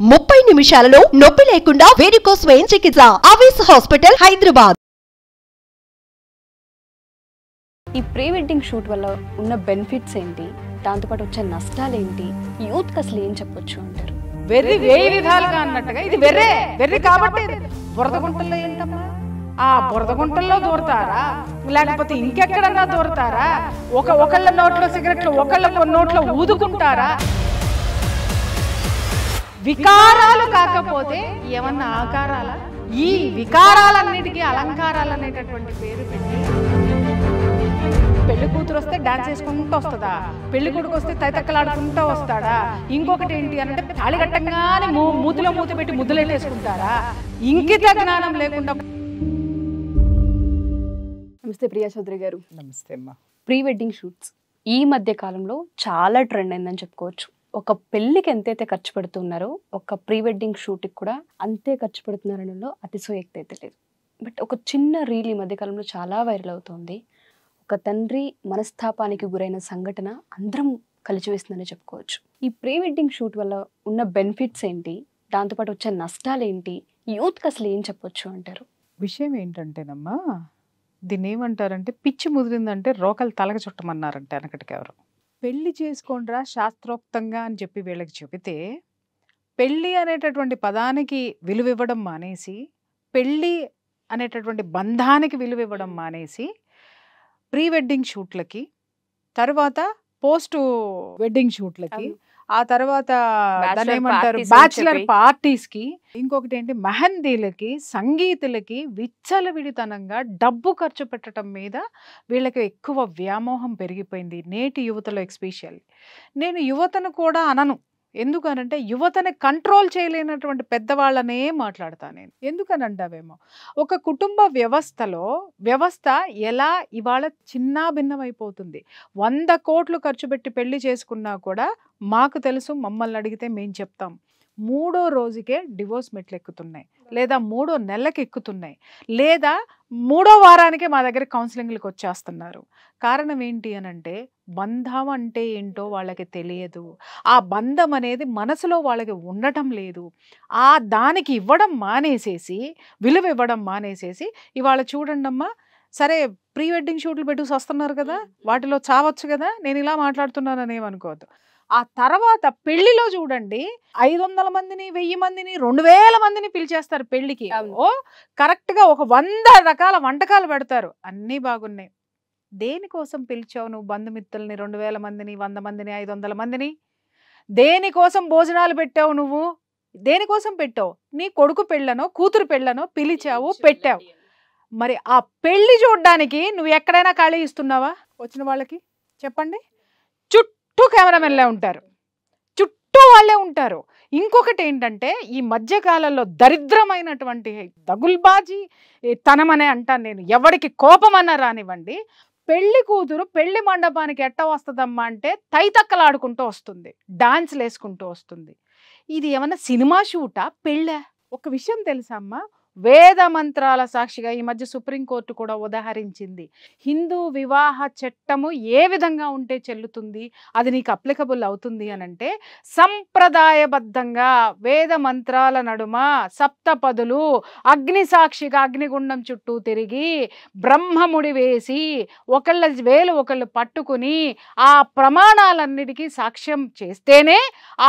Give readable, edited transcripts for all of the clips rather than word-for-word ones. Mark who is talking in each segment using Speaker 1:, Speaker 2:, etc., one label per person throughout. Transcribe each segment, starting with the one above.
Speaker 1: 30 నిమిషాలలో నొప్పి లేకుండా వేడికోస్ స్వయం చికిత్స ఆవేశ హాస్పిటల్ హైదరాబాద్.
Speaker 2: ఈ ప్రీ వెడ్డింగ్ షూట్ వల్ల ఉన్న బెనిఫిట్స్ ఏంటి, దాంతో పాటు వచ్చే నష్టాలు ఏంటి, యూత్ కి అసలు ఏం చెప్పొచ్చు అంటారు?
Speaker 3: వెర్రి వేయి విధాలుగా అన్నట్టుగా ఇది వెర్రి కాబట్టి బురద గుంటల్లో ఏంటమ్మా, ఆ బురద గుంటల్లో దూరతారా లేకపోతే ఇంకెక్కడన్నా దూరతారా? ఒకళ్ళ నోట్లో సిగరెట్లు ఒకళ్ళ నోట్లో ఊదుకుంటారా? వికారాలు కాకపోతే ఏమన్నా ఆకారాల? ఈ వికారాలన్నిటికీ అలంకారాలు అనేటటువంటి పేరు పెట్టి పెళ్లి కూతురు వస్తే డాన్స్ చేసుకుంటూ వస్తుందా, పెళ్లి కొడుకు వస్తే తైతక్కలాడుకుంటూ వస్తాడా? ఇంకొకటి ఏంటి అంటే తాళి కట్టంగానే మూతిలో మూతి పెట్టి ముద్దులేసుకుంటారా? ఇంకిత జ్ఞానం లేకుండా.
Speaker 2: నమస్తే ప్రియా చౌదరి గారు.
Speaker 3: నమస్తే అమ్మా.
Speaker 2: ప్రీ వెడ్డింగ్ షూట్స్ ఈ మధ్య కాలంలో చాలా ట్రెండ్ అయిందని చెప్పుకోవచ్చు. ఒక పెళ్లికి ఎంతైతే ఖర్చు పెడుతున్నారో ఒక ప్రీ వెడ్డింగ్ షూట్కి కూడా అంతే ఖర్చు పెడుతున్నారనలో అతిశయోక్తి అయితే లేదు. బట్ ఒక చిన్న రీల్ ఈ మధ్యకాలంలో చాలా వైరల్ అవుతుంది. ఒక తండ్రి మనస్తాపానికి గురైన సంఘటన అందరం కలిచివేస్తుందని చెప్పుకోవచ్చు. ఈ ప్రీ వెడ్డింగ్ షూట్ వల్ల ఉన్న బెనిఫిట్స్ ఏంటి, దాంతోపాటు వచ్చే నష్టాలు ఏంటి, యూత్కి అసలు ఏం చెప్పొచ్చు అంటారు?
Speaker 3: విషయం ఏంటంటేనమ్మా, దీన్ని ఏమంటారంటే పిచ్చి ముదిరిందంటే రోకలు తలగ చుట్టమన్నారంటే వెనకటికి ఎవరు. పెళ్లి చేసుకోండ్రా శాస్త్రోక్తంగా అని చెప్పి వీళ్ళకి చెబితే పెళ్ళి అనేటటువంటి పదానికి విలువ ఇవ్వడం మానేసి, పెళ్ళి అనేటటువంటి బంధానికి విలువ ఇవ్వడం మానేసి ప్రీ వెడ్డింగ్ షూట్లకి, తర్వాత పోస్ట్ వెడ్డింగ్ షూట్లకి, ఆ తర్వాత దాని ఏమంటారు బ్యాచులర్ పార్టీస్కి, ఇంకొకటి ఏంటి మెహందీలకి, సంగీతులకి విచ్చలవిడితనంగా డబ్బు ఖర్చు పెట్టడం మీద వీళ్ళకి ఎక్కువ వ్యామోహం పెరిగిపోయింది నేటి యువతలో. ఎస్పెషల్లీ నేను యువతను కూడా అనను, ఎందుకనంటే యువతని కంట్రోల్ చేయలేనటువంటి పెద్దవాళ్ళనే మాట్లాడతాను నేను. ఎందుకనంటావేమో, ఒక కుటుంబ వ్యవస్థ ఎలా ఇవాళ చిన్నాభిన్నమైపోతుంది. 100 కోట్లు ఖర్చు పెట్టి పెళ్లి చేసుకున్నా కూడా మాకు తెలుసు, మమ్మల్ని అడిగితే మేము చెప్తాం, 3వ రోజుకే డివోర్స్ మెట్లు ఎక్కుతున్నాయి, లేదా 3వ నెలకి ఎక్కుతున్నాయి, లేదా 3వ వారానికే మా దగ్గర కౌన్సిలింగ్లకు వచ్చేస్తున్నారు. కారణం ఏంటి అనంటే బంధం అంటే ఏంటో వాళ్ళకి తెలియదు. ఆ బంధం అనేది మనసులో వాళ్ళకి ఉండటం లేదు. ఆ దానికి ఇవ్వడం మానేసేసి, విలువ ఇవ్వడం మానేసేసి ఇవాళ చూడండమ్మా, సరే ప్రీ వెడ్డింగ్ షూట్లు పెట్టుకు వస్తున్నారు కదా, వాటిలో చావచ్చు కదా, నేను ఇలా మాట్లాడుతున్నానని ఏమనుకోవద్దు. ఆ తర్వాత పెళ్లిలో చూడండి 500 మందిని, 1000 మందిని, 2000 మందిని పిలిచేస్తారు పెళ్లికి. ఓ కరెక్ట్గా ఒక 100 రకాల వంటకాలు పెడతారు, అన్నీ బాగున్నాయి. దేనికోసం పిలిచావు నువ్వు బంధుమిత్రుల్ని? 2000 మందిని, 100 మందిని, 500 మందిని దేనికోసం భోజనాలు పెట్టావు? నువ్వు దేనికోసం పెట్టావు? నీ కొడుకు పెళ్ళనో కూతురు పెళ్ళనో పిలిచావు, పెట్టావు. మరి ఆ పెళ్లి చూడడానికి నువ్వు ఎక్కడైనా ఖాళీ ఇస్తున్నావా వచ్చిన వాళ్ళకి? చెప్పండి. చుట్టూ కెమెరామెన్లే ఉంటారు, చుట్టూ వాళ్ళే ఉంటారు. ఇంకొకటి ఏంటంటే ఈ మధ్యకాలంలో దరిద్రమైనటువంటి దగుల్బాజీ తనమనే అంటాను నేను, ఎవరికి కోపమన్నా రానివ్వండి, పెళ్లి కూతురు పెళ్లి మండపానికి ఎట్ట వస్తుందమ్మా అంటే తైతక్కలాడుకుంటూ వస్తుంది, డాన్స్లు వేసుకుంటూ వస్తుంది. ఇది ఏమన్నా సినిమా షూటా, పెళ్ళా? ఒక విషయం తెలుసా అమ్మా, వేద మంత్రాల సాక్షిగా ఈ మధ్య సుప్రీంకోర్టు కూడా ఉదాహరించింది, హిందూ వివాహ చట్టము ఏ విధంగా ఉంటే చెల్లుతుంది, అది నీకు అప్లికబుల్ అవుతుంది అనంటే సంప్రదాయబద్ధంగా వేద మంత్రాల నడుమ సప్తపదులు అగ్ని సాక్షిగా అగ్నిగుండం చుట్టూ తిరిగి బ్రహ్మముడి వేసి ఒకళ్ళ వేలు ఒకళ్ళు పట్టుకుని ఆ ప్రమాణాలన్నిటికీ సాక్ష్యం చేస్తేనే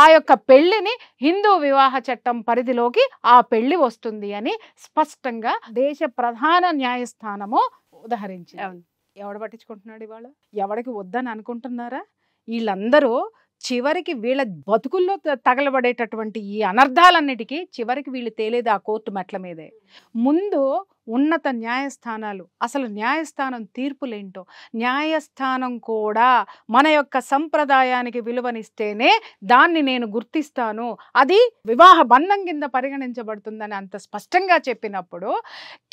Speaker 3: ఆ యొక్క పెళ్లిని హిందూ వివాహ చట్టం పరిధిలోకి ఆ పెళ్లి వస్తుంది అని స్పష్టంగా దేశ ప్రధాన న్యాయస్థానము ఉదహరించింది. ఎవడు పట్టించుకుంటున్నాడు ఇవాళ? ఎవడికి వద్దని అనుకుంటున్నారా? వీళ్ళందరూ చివరికి వీళ్ళ బతుకుల్లో తగలబడేటటువంటి ఈ అనర్థాలన్నిటికీ చివరికి వీళ్ళు తేలేది ఆ కోర్టు మెట్ల మీదే. ముందు ఉన్నత న్యాయస్థానాలు, అసలు న్యాయస్థానం తీర్పులేంటో, న్యాయస్థానం కూడా మన యొక్క సంప్రదాయానికి విలువనిస్తేనే దాన్ని నేను గుర్తిస్తాను, అది వివాహ బంధం కింద పరిగణించబడుతుందని అంత స్పష్టంగా చెప్పినప్పుడు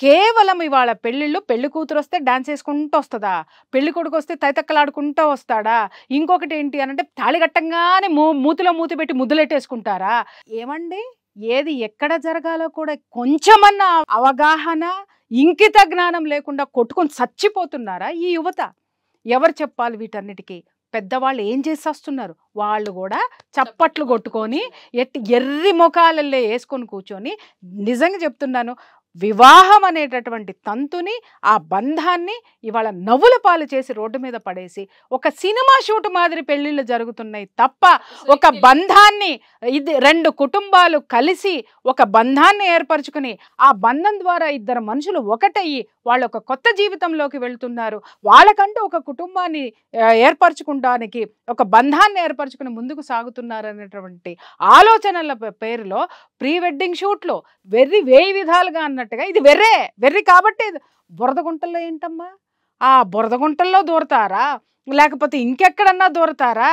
Speaker 3: కేవలం ఇవాళ పెళ్ళిళ్ళు, పెళ్లి కూతురు వస్తే డాన్స్ వేసుకుంటూ వస్తుందా, పెళ్లి కొడుకు వస్తే తైతక్కలాడుకుంటూ వస్తాడా, ఇంకొకటి ఏంటి అనంటే తాళి కట్టంగానే మూతిలో మూతి పెట్టి ముద్దులెట్టేసుకుంటారా? ఏమండి, ఏది ఎక్కడ జరగాలో కూడా కొంచెమన్నా అవగాహన, ఇంకిత జ్ఞానం లేకుండా కొట్టుకొని చచ్చిపోతున్నారా ఈ యువత? ఎవరు చెప్పాలి వీటన్నిటికీ? పెద్దవాళ్ళు ఏం చేసి వస్తున్నారు, వాళ్ళు కూడా చప్పట్లు కొట్టుకొని ఎర్రి ముఖాలల్లో వేసుకొని కూర్చొని, నిజంగా చెప్తున్నాను, వివాహం అనేటటువంటి తంతుని, ఆ బంధాన్ని ఇవాళ నవ్వుల పాలు చేసి రోడ్డు మీద పడేసి ఒక సినిమా షూట్ మాదిరి పెళ్లిళ్ళు జరుగుతున్నాయి తప్ప ఒక బంధాన్ని, ఇది 2 కుటుంబాలు కలిసి ఒక బంధాన్ని ఏర్పరచుకుని ఆ బంధం ద్వారా ఇద్దరు మనుషులు ఒకటయ్యి వాళ్ళు ఒక కొత్త జీవితంలోకి వెళ్తున్నారు, వాళ్ళకంటూ ఒక కుటుంబాన్ని ఏర్పరచుకోవడానికి, ఒక బంధాన్ని ఏర్పరచుకుని ముందుకు సాగుతున్నారు అనేటువంటి ఆలోచనల పేరులో ప్రీ వెడ్డింగ్ షూట్లు వేయి విధాలుగా అన్నట్టుగా ఇది వెర్రి కాబట్టి బురదగుంటల్లో ఏంటమ్మా, ఆ బురదగుంటల్లో దూరతారా, లేకపోతే ఇంకెక్కడన్నా దూరతారా,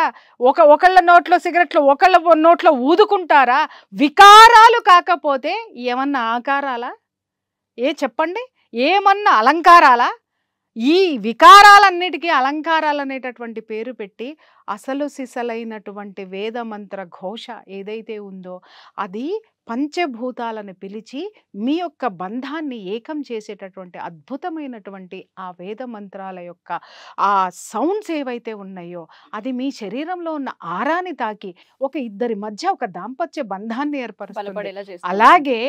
Speaker 3: ఒకళ్ళ నోట్లో సిగరెట్లు ఒకళ్ళ నోట్లో ఊదుకుంటారా? వికారాలు కాకపోతే ఏమన్నా ఆకారాలా? చెప్పండి, ఏమన్నా అలంకారాలా? ఈ వికారాలన్నిటికీ అలంకారాలు అనేటటువంటి పేరు పెట్టి అసలు సిసలైనటువంటి వేదమంత్ర ఘోష ఏదైతే ఉందో అది పంచభూతాలను పిలిచి మీ యొక్క బంధాన్ని ఏకం చేసేటటువంటి అద్భుతమైనటువంటి ఆ వేద మంత్రాల యొక్క ఆ సౌండ్స్ ఏవైతే ఉన్నాయో అది మీ శరీరంలో ఉన్న ఆరాని తాకి ఒక ఇద్దరి మధ్య ఒక దాంపత్య బంధాన్ని ఏర్పరుస్తుంది. అలాగే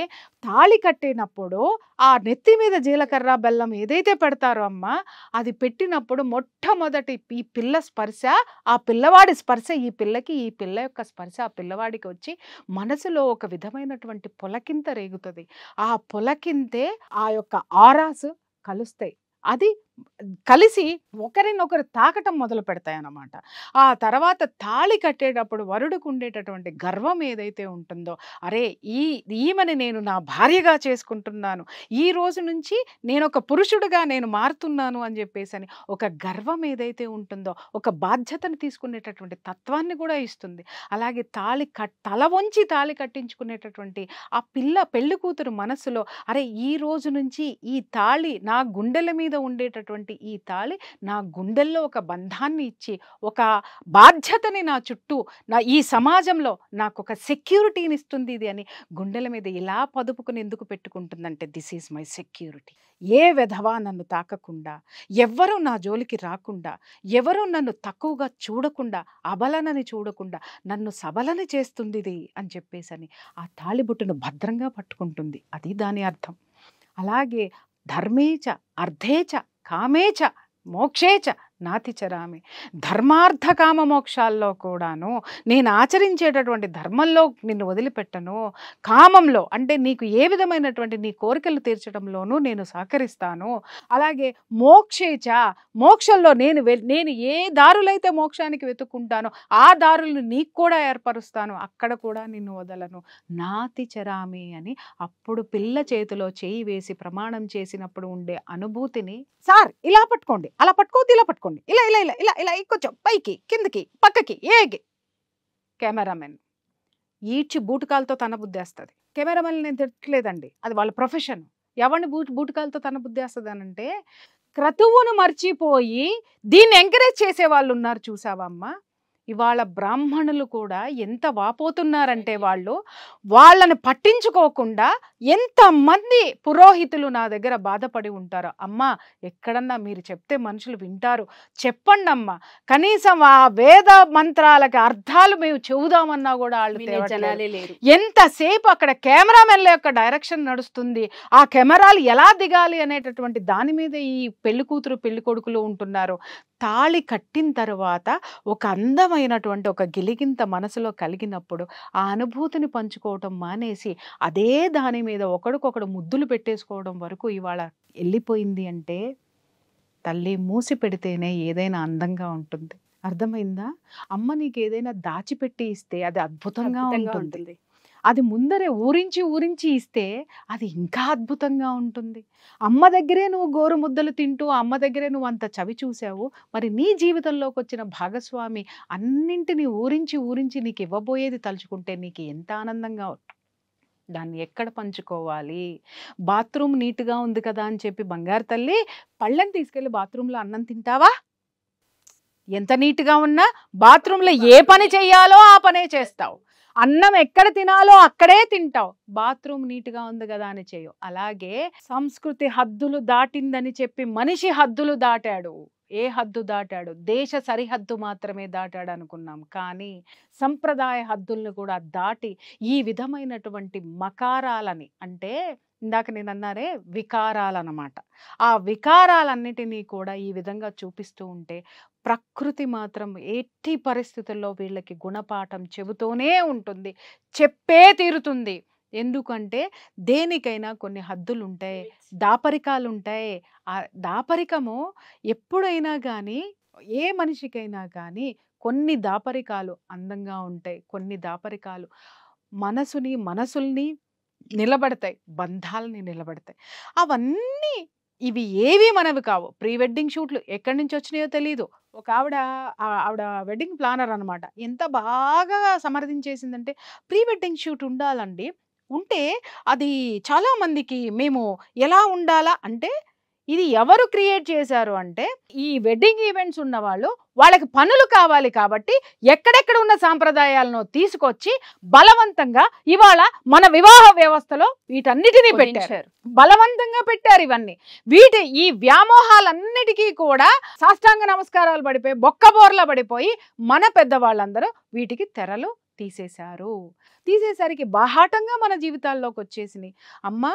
Speaker 3: తాళి కట్టినప్పుడు ఆ నెత్తి మీద జీలకర్ర బెల్లం ఏదైతే పెడతారో అమ్మ, అది పెట్టినప్పుడు మొట్టమొదటి ఈ పిల్ల స్పర్శ, ఆ పిల్లవాడి స్పర్శ ఈ పిల్లకి, ఈ పిల్ల యొక్క స్పర్శ ఆ పిల్లవాడికి వచ్చి మనసులో ఒక విధమైనటువంటి పులకింత రేగుతుంది. ఆ పులకింతే ఆ యొక్క ఆరాస్ కలుస్తాయి, అది కలిసి ఒకరినొకరు తాకటం మొదలు పెడతాయన్నమాట. ఆ తర్వాత తాళి కట్టేటప్పుడు వరుడికి ఉండేటటువంటి గర్వం ఏదైతే ఉంటుందో, అరే ఈమెని నేను నా భార్యగా చేసుకుంటున్నాను, ఈ రోజు నుంచి నేను ఒక పురుషుడిగా నేను మారుతున్నాను అని చెప్పేసి అని ఒక గర్వం ఏదైతే ఉంటుందో, ఒక బాధ్యతను తీసుకునేటటువంటి తత్వాన్ని కూడా ఇస్తుంది. అలాగే తల వంచి తాళి కట్టించుకునేటటువంటి ఆ పెళ్లి కూతురు మనసులో, అరే ఈ రోజు నుంచి ఈ తాళి నా గుండెల మీద ఉండేటటువంటి ఈ తాళి నా గుండెల్లో ఒక బంధాన్ని ఇచ్చి ఒక బాధ్యతని నా చుట్టూ ఈ సమాజంలో నాకు ఒక సెక్యూరిటీని ఇస్తుంది ఇది అని గుండెల మీద ఇలా పదుపుకుని ఎందుకు పెట్టుకుంటుందంటే దిస్ ఈజ్ మై సెక్యూరిటీ. ఏ విధవా నన్ను తాకకుండా, ఎవ్వరూ నా జోలికి రాకుండా, ఎవరూ నన్ను తక్కువగా చూడకుండా, అబలనని చూడకుండా నన్ను సబలని చేస్తుంది ఇది అని చెప్పేసని ఆ తాళిబుట్టును భద్రంగా పట్టుకుంటుంది. అది దాని అర్థం. అలాగే ధర్మేచ అర్థేచ కామేచ మోక్షేచ నాతిచరామి, ధర్మార్థ కామ మోక్షాల్లో కూడాను నేను ఆచరించేటటువంటి ధర్మంలో నిన్ను వదిలిపెట్టను, కామంలో అంటే నీకు ఏ విధమైనటువంటి నీ కోరికలు తీర్చడంలోనూ నేను సహకరిస్తాను. అలాగే మోక్షేచ, మోక్షంలో నేను ఏ దారులైతే మోక్షానికి వెతుక్కుంటానో ఆ దారులను నీకు కూడా ఏర్పరుస్తాను, అక్కడ కూడా నిన్ను వదలను. నాతిచరామి అని అప్పుడు పిల్ల చేతిలో చేయి వేసి ప్రమాణం చేసినప్పుడు ఉండే అనుభూతిని, సార్ ఇలా పట్టుకోండి, అలా పట్టుకోవద్దు, ఇలా పట్టుకోండి, ఇలా ఇలా ఇలా ఇలా ఇలా కొంచెం పైకి కిందకి పక్కకి ఏగి, కెమెరామెన్ ఈడ్చి బూటకాలతో తన బుద్ధేస్తుంది. కెమెరామెన్ నేను తిట్టలేదండి, అది వాళ్ళ ప్రొఫెషన్. ఎవరిని బూటకాలతో తన బుద్ధేస్తుంది అనంటే క్రతువును మర్చిపోయి దీన్ని ఎంకరేజ్ చేసే వాళ్ళు ఉన్నారు చూసావమ్మా. ఇవాళ బ్రాహ్మణులు కూడా ఎంత వాపోతున్నారంటే వాళ్ళని పట్టించుకోకుండా ఎంతమంది పురోహితులు నా దగ్గర బాధపడి ఉంటారో. అమ్మా ఎక్కడన్నా మీరు చెప్తే మనుషులు వింటారు, చెప్పండి అమ్మా, కనీసం ఆ వేద మంత్రాలకి అర్థాలు మేము చెబుదామన్నా కూడా వాళ్ళు లేరు. ఎంతసేపు అక్కడ కెమెరామెన్ల యొక్క డైరెక్షన్ నడుస్తుంది, ఆ కెమెరాలు ఎలా దిగాలి అనేటటువంటి దాని మీద ఈ పెళ్లి కూతురు పెళ్లి కొడుకులు ఉంటున్నారు. తాళి కట్టిన తర్వాత ఒక అందమైనటువంటి ఒక గిలిగింత మనసులో కలిగినప్పుడు ఆ అనుభూతిని పంచుకోవటం మానేసి అదే దాని మీద ఒకడికొకడు ముద్దులు పెట్టేసుకోవడం వరకు ఇవాళ వెళ్ళిపోయింది. అంటే తల్లి మూసి పెడితేనే ఏదైనా అందంగా ఉంటుంది. అర్థమైందా? అమ్మ నీకు ఏదైనా దాచిపెట్టి ఇస్తే అది అద్భుతంగా ఉంటుంది. అది ముందరే ఊరించి ఇస్తే అది ఇంకా అద్భుతంగా ఉంటుంది. అమ్మ దగ్గరే నువ్వు గోరు ముద్దలు తింటూ అమ్మ దగ్గరే నువ్వు అంత చవి చూసావు, మరి నీ జీవితంలోకి వచ్చిన భాగస్వామి అన్నింటినీ ఊరించి నీకు ఇవ్వబోయేది తలుచుకుంటే నీకు ఎంత ఆనందంగా ఉంటుంది. దాన్ని ఎక్కడ పంచుకోవాలి? బాత్రూమ్ నీట్గా ఉంది కదా అని చెప్పి బంగారు తల్లి పళ్ళని తీసుకెళ్ళి బాత్రూంలో అన్నం తింటావా? ఎంత నీట్గా ఉన్నా బాత్రూంలో ఏ పని చెయ్యాలో ఆ పనే చేస్తావు, అన్నం ఎక్కడ తినాలో అక్కడే తింటావు, బాత్రూమ్ నీట్గా ఉంది కదా అని చేయవు. అలాగే సంస్కృతి హద్దులు దాటిందని చెప్పి మనిషి హద్దులు దాటాడు. ఏ హద్దు దాటాడు? దేశ సరిహద్దు మాత్రమే దాటాడు అనుకున్నాం, కానీ సంప్రదాయ హద్దుల్ని కూడా దాటి ఈ విధమైనటువంటి మకారాలని, అంటే ఇందాక నేను అన్నారే వికారాలన్నమాట, ఆ వికారాలన్నిటినీ కూడా ఈ విధంగా చూపిస్తూ ఉంటే ప్రకృతి మాత్రం ఎట్టి పరిస్థితుల్లో వీళ్ళకి గుణపాఠం చెబుతూనే ఉంటుంది, చెప్పే తీరుతుంది. ఎందుకంటే దేనికైనా కొన్ని హద్దులు ఉంటాయి, దాపరికాలు ఉంటాయి. ఆ దాపరికము ఎప్పుడైనా కానీ ఏ మనిషికైనా కానీ కొన్ని దాపరికాలు అందంగా ఉంటాయి, కొన్ని దాపరికాలు మనసుల్ని నిలబడతాయి, బంధాలని నిలబడతాయి. అవన్నీ ఇవి ఏవి మనవి కావు. ప్రీ వెడ్డింగ్ షూట్లు ఎక్కడి నుంచి వచ్చినాయో తెలియదు. ఒక ఆవిడ వెడ్డింగ్ ప్లానర్ అనమాట. ఎంత బాగా సమర్థించేసిందంటే, ప్రీ వెడ్డింగ్ షూట్ ఉండాలండి, ఉంటే అది చాలా మందికి మేము ఎలా ఉండాలా అంటే, ఇది ఎవరు క్రియేట్ చేశారు అంటే, ఈ వెడ్డింగ్ ఈవెంట్స్ ఉన్న వాళ్ళకి పనులు కావాలి కాబట్టి ఎక్కడెక్కడ ఉన్న సాంప్రదాయాలను తీసుకొచ్చి బలవంతంగా ఇవాళ మన వివాహ వ్యవస్థలో వీటన్నిటినీ పెట్టారు, బలవంతంగా పెట్టారు. ఇవన్నీ ఈ వ్యామోహాలన్నిటికీ కూడా సాష్టాంగ నమస్కారాలు పడిపోయి బొక్కబోర్ల పడిపోయి మన పెద్దవాళ్ళందరూ వీటికి తెరలు తీసేసరికి బాహాటంగా మన జీవితాల్లోకి వచ్చేసినాయి. అమ్మా,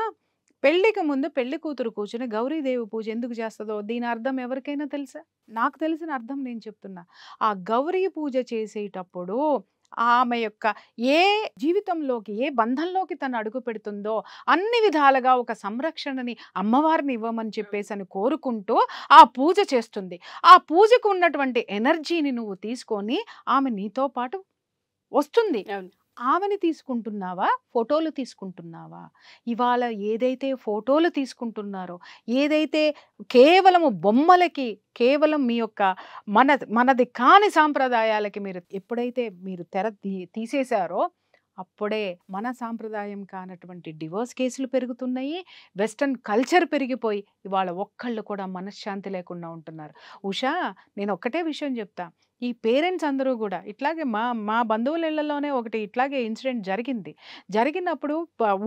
Speaker 3: పెళ్లికి ముందు పెళ్లి కూతురు కూర్చుని గౌరీదేవి పూజ ఎందుకు చేస్తుందో దీని అర్థం ఎవరికైనా తెలుసా? నాకు తెలిసిన అర్థం నేను చెప్తున్నా. ఆ గౌరీ పూజ చేసేటప్పుడు ఆమె యొక్క ఏ జీవితంలోకి, ఏ బంధంలోకి తను అడుగు పెడుతుందో అన్ని విధాలుగా ఒక సంరక్షణని అమ్మవారిని ఇవ్వమని చెప్పేసి అని కోరుకుంటూ ఆ పూజ చేస్తుంది. ఆ పూజకు ఉన్నటువంటి ఎనర్జీని నువ్వు తీసుకొని ఆమె నీతో పాటు వస్తుంది. ఆమెని తీసుకుంటున్నావా, ఫోటోలు తీసుకుంటున్నావా? ఇవాళ ఏదైతే ఫోటోలు తీసుకుంటున్నారో, ఏదైతే కేవలము బొమ్మలకి, కేవలం మీ యొక్క మనది కాని సాంప్రదాయాలకి ఎప్పుడైతే మీరు తెర తీసేశారో అప్పుడే మన సాంప్రదాయం కానటువంటి డివోర్స్ కేసులు పెరుగుతున్నాయి, వెస్టర్న్ కల్చర్ పెరిగిపోయి ఇవాళ ఒక్కళ్ళు కూడా మనశ్శాంతి లేకుండా ఉంటున్నారు. ఉషా, నేను ఒక్కటే విషయం చెప్తా, ఈ పేరెంట్స్ అందరూ కూడా ఇట్లాగే మా బంధువుల ఇళ్లలోనే ఒకటి ఇట్లాగే ఇన్సిడెంట్ జరిగినప్పుడు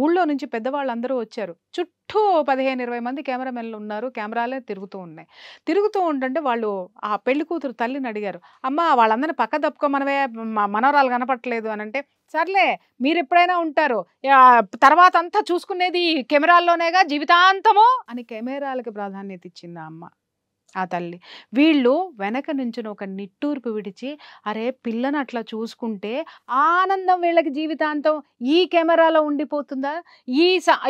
Speaker 3: ఊళ్ళో నుంచి పెద్దవాళ్ళందరూ వచ్చారు. చుట్టూ 15-20 మంది కెమెరామెన్లు ఉన్నారు, కెమెరాలే తిరుగుతూ ఉంటుంటే వాళ్ళు ఆ పెళ్లి కూతురు తల్లిని అడిగారు, అమ్మ వాళ్ళందరినీ పక్క తప్పుకోమనవే, మనవరాలు కనపట్లేదు అని అంటే, సర్లే మీరు ఎప్పుడైనా ఉంటారు, తర్వాత అంతా చూసుకునేది కెమెరాల్లోనేగా జీవితాంతము అని కెమెరాలకు ప్రాధాన్యత ఇచ్చింది ఆ అమ్మ, ఆ తల్లి. వీళ్ళు వెనక నుంచి ఒక నిట్టూర్పు విడిచి, అరే పిల్లని అట్లా చూసుకుంటే ఆనందం వీళ్ళకి జీవితాంతం ఈ కెమెరాలో ఉండిపోతుందా?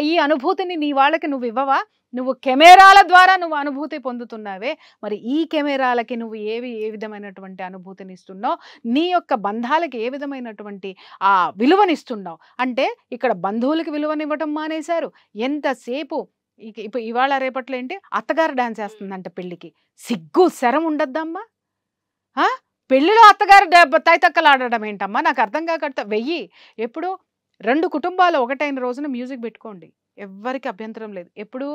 Speaker 3: ఈ అనుభూతిని నీ వాళ్ళకి నువ్వు ఇవ్వవా? నువ్వు కెమెరాల ద్వారా నువ్వు అనుభూతి పొందుతున్నావే, మరి ఈ కెమెరాలకి నువ్వు ఏ విధమైనటువంటి అనుభూతిని ఇస్తున్నావు? నీ యొక్క బంధాలకి ఏ విధమైనటువంటి ఆ విలువనిస్తున్నావు? అంటే ఇక్కడ బంధువులకి విలువనివ్వటం మానేశారు. ఎంతసేపు ఇప్పుడు ఇవాళ రేపట్లో ఏంటి, అత్తగారు డాన్స్ వేస్తుందంట పెళ్లికి. సిగ్గు శరం ఉండద్దమ్మా? పెళ్లిలో అత్తగారు తైతక్కలు ఆడడం ఏంటమ్మా? నాకు అర్థం కాకట. ఎప్పుడు 2 కుటుంబాలు ఒకటైన రోజున మ్యూజిక్ పెట్టుకోండి, ఎవ్వరికి అభ్యంతరం లేదు. ఎప్పుడు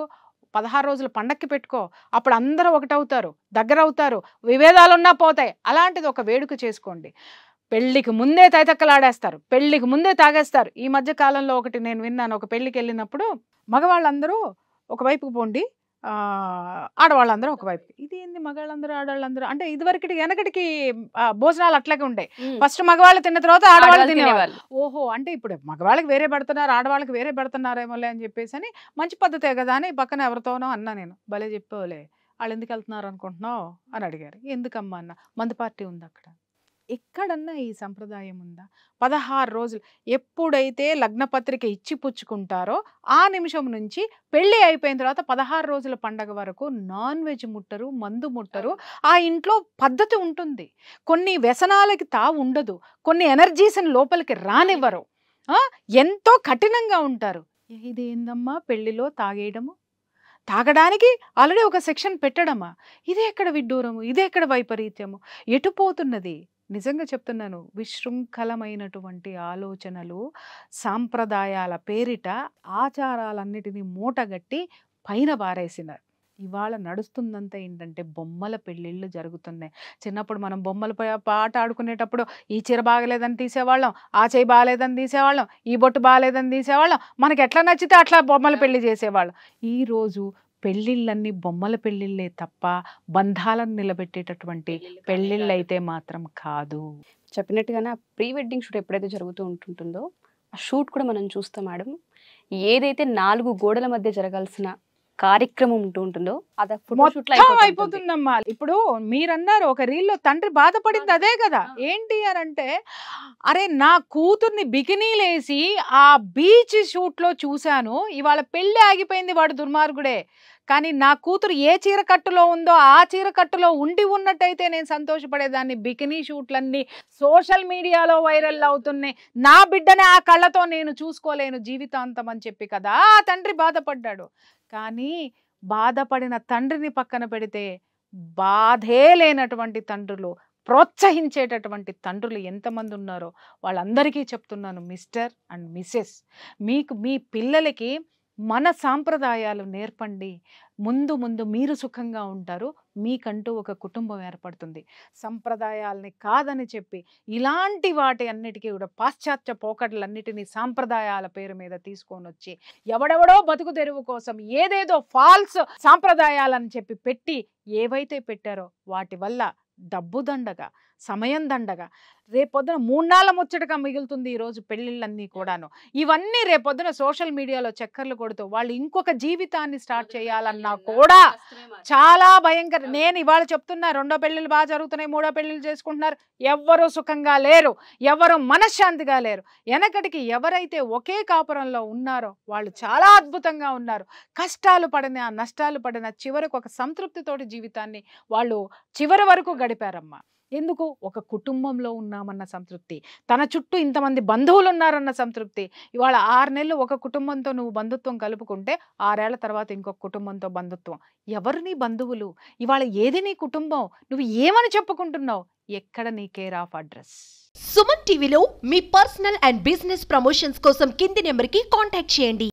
Speaker 3: 16 రోజుల పండక్కి పెట్టుకో, అప్పుడు అందరూ ఒకటవుతారు, దగ్గర అవుతారు, విభేదాలున్నా పోతాయి. అలాంటిది ఒక వేడుక చేసుకోండి. పెళ్లికి ముందే తైతక్కలాడేస్తారు, పెళ్లికి ముందే తాగేస్తారు. ఈ మధ్య కాలంలో ఒకటి నేను విన్నాను, ఒక పెళ్లికి వెళ్ళినప్పుడు మగవాళ్ళందరూ ఒకవైపుకు పోండి, ఆడవాళ్ళందరూ ఒకవైపు. ఇది ఏంది మగవాళ్ళందరూ ఆడవాళ్ళందరూ అంటే, ఇదివరకటి వెనకటికి భోజనాలు అట్లాగే ఉంటాయి. ఫస్ట్ మగవాళ్ళు తిన్న తర్వాత ఆడవాళ్ళు తినేవాళ్ళు. ఓహో, అంటే ఇప్పుడు మగవాళ్ళకి వేరే పెడుతున్నారు, ఆడవాళ్ళకి వేరే పెడుతున్నారేమోలే అని చెప్పేసి అని, మంచి పద్ధతే కదా అని పక్కన ఎవరితోనో అన్నా నేను. భలే చెప్పేవాళ్ళే, వాళ్ళు ఎందుకు వెళ్తున్నారు అనుకుంటున్నావు అని అడిగారు. ఎందుకమ్మా అన్న, మందు పార్టీ ఉంది అక్కడ. ఎక్కడన్నా ఈ సంప్రదాయం ఉందా? 16 రోజులు ఎప్పుడైతే లగ్నపత్రిక ఇచ్చి పుచ్చుకుంటారో ఆ నిమిషం నుంచి పెళ్లి అయిపోయిన తర్వాత 16 రోజుల పండగ వరకు నాన్ వెజ్ ముట్టరు, మందు ముట్టరు. ఆ ఇంట్లో పద్ధతి ఉంటుంది. కొన్ని వ్యసనాలకి ఉండదు, కొన్ని ఎనర్జీస్ని లోపలికి రానివ్వరు, ఎంతో కఠినంగా ఉంటారు. ఇదేందమ్మా పెళ్లిలో తాగడానికి ఆల్రెడీ ఒక సెక్షన్ పెట్టడమా? ఇదే ఎక్కడ విడ్డూరము, ఇదే ఎక్కడ వైపరీత్యము, ఎటు పోతున్నది? నిజంగా చెప్తున్నాను, విశృంఖలమైనటువంటి ఆలోచనలు, సాంప్రదాయాల పేరిట ఆచారాలన్నిటినీ మూటగట్టి పైన బారేసినారు. ఇవాళ నడుస్తుందంతా ఏంటంటే బొమ్మల పెళ్ళిళ్ళు జరుగుతున్నాయి. చిన్నప్పుడు మనం బొమ్మల పాట ఆడుకునేటప్పుడు ఈ చీర బాగలేదని తీసేవాళ్ళం, ఆ చేయి బాగలేదని తీసేవాళ్ళం, ఈ బొట్టు బాగలేదని తీసేవాళ్ళం, మనకి ఎట్లా నచ్చితే అట్లా బొమ్మల పెళ్లి చేసేవాళ్ళం. ఈరోజు పెళ్ళిళ్ళన్నీ బొమ్మల పెళ్ళిళ్ళే తప్ప బంధాలను నిలబెట్టేటటువంటి పెళ్ళిళ్ళు అయితే మాత్రం కాదు.
Speaker 2: చెప్పినట్టుగానే ఆ ప్రీ వెడ్డింగ్ షూట్ ఎప్పుడైతే జరుగుతూ ఉంటుందో ఆ షూట్ కూడా మనం చూస్తాం మేడం. ఏదైతే 4 గోడల మధ్య జరగాల్సిన కార్యక్రమం ఉంటుందో అది ఫోటో షూట్ లో
Speaker 3: అయిపోతుందమ్మా. ఇప్పుడు మీరన్నారు ఒక రీల్లో తండ్రి బాధపడింది అదే కదా. ఏంటి అని అంటే, అరే నా కూతుర్ని బికినీలేసి ఆ బీచ్ షూట్ లో చూశాను, ఇవాళ పెళ్లి ఆగిపోయింది, వాడు దుర్మార్గుడే. కానీ నా కూతురు ఏ చీర కట్టులో ఉందో ఆ చీర కట్టులో ఉండి ఉన్నట్టయితే నేను సంతోషపడేదాన్ని. బికినీ షూట్లన్నీ సోషల్ మీడియాలో వైరల్ అవుతున్నాయి, నా బిడ్డని ఆ కళ్ళతో నేను చూసుకోలేను జీవితాంతం అని చెప్పి కదా ఆ తండ్రి బాధపడ్డాడు. కానీ బాధపడిన తండ్రిని పక్కన పెడితే బాధే లేనటువంటి తండ్రులు, ప్రోత్సహించేటటువంటి తండ్రులు ఎంతమంది ఉన్నారో వాళ్ళందరికీ చెప్తున్నాను, మిస్టర్ అండ్ మిస్సెస్, మీకు మీ పిల్లలకి మన సాంప్రదాయాలు నేర్పండి. ముందు ముందు మీరు సుఖంగా ఉంటారు, మీకంటూ ఒక కుటుంబం ఏర్పడుతుంది. సంప్రదాయాలని కాదని చెప్పి ఇలాంటి వాటి అన్నిటికీ కూడా పాశ్చాత్య పోకడలన్నిటినీ సాంప్రదాయాల పేరు మీద తీసుకొని వచ్చి ఎవడెవడో బతుకు తెరువు కోసం ఏదేదో ఫాల్స్ సాంప్రదాయాలని చెప్పి పెట్టి ఏవైతే పెట్టారో వాటి వల్ల డబ్బు దండగా, సమయం దండగా, రేపొద్దున 3 నాళ్ళ ముచ్చటగా మిగులుతుంది ఈరోజు పెళ్ళిళ్ళన్నీ కూడాను. ఇవన్నీ రేపొద్దున సోషల్ మీడియాలో చక్కర్లు కొడుతూ వాళ్ళు ఇంకొక జీవితాన్ని స్టార్ట్ చేయాలన్నా కూడా చాలా భయంకర. నేను ఇవాళ చెప్తున్నా, 2వ పెళ్ళిళ్ళు బాగా జరుగుతున్నాయి, 3వ పెళ్ళిళ్ళు చేసుకుంటున్నారు, ఎవ్వరూ సుఖంగా లేరు, ఎవరు మనశ్శాంతిగా లేరు. వెనకటికి ఎవరైతే ఒకే కాపురంలో ఉన్నారో వాళ్ళు చాలా అద్భుతంగా ఉన్నారు. కష్టాలు పడినా నష్టాలు పడినా చివరకు ఒక సంతృప్తితోటి జీవితాన్ని వాళ్ళు చివరి వరకు గడిపారమ్మా. ఎందుకు? ఒక కుటుంబంలో ఉన్నామన్న సంతృప్తి, తన చుట్టూ ఇంతమంది బంధువులు ఉన్నారన్న సంతృప్తి. ఇవాళ 6 నెలలు ఒక కుటుంబంతో నువ్వు బంధుత్వం కలుపుకుంటే 6 ఏళ్ల తర్వాత ఇంకొక కుటుంబంతో బంధుత్వం. ఎవరు నీ బంధువులు? ఇవాళ ఏది నీ కుటుంబం? నువ్వు ఏమని చెప్పుకుంటున్నావు? ఎక్కడ నీ కేర్ ఆఫ్ అడ్రస్?
Speaker 1: సుమన్ టీవీలో మీ పర్సనల్ అండ్ బిజినెస్ ప్రమోషన్స్ కోసం కింది నెంబర్కి కాంటాక్ట్ చేయండి.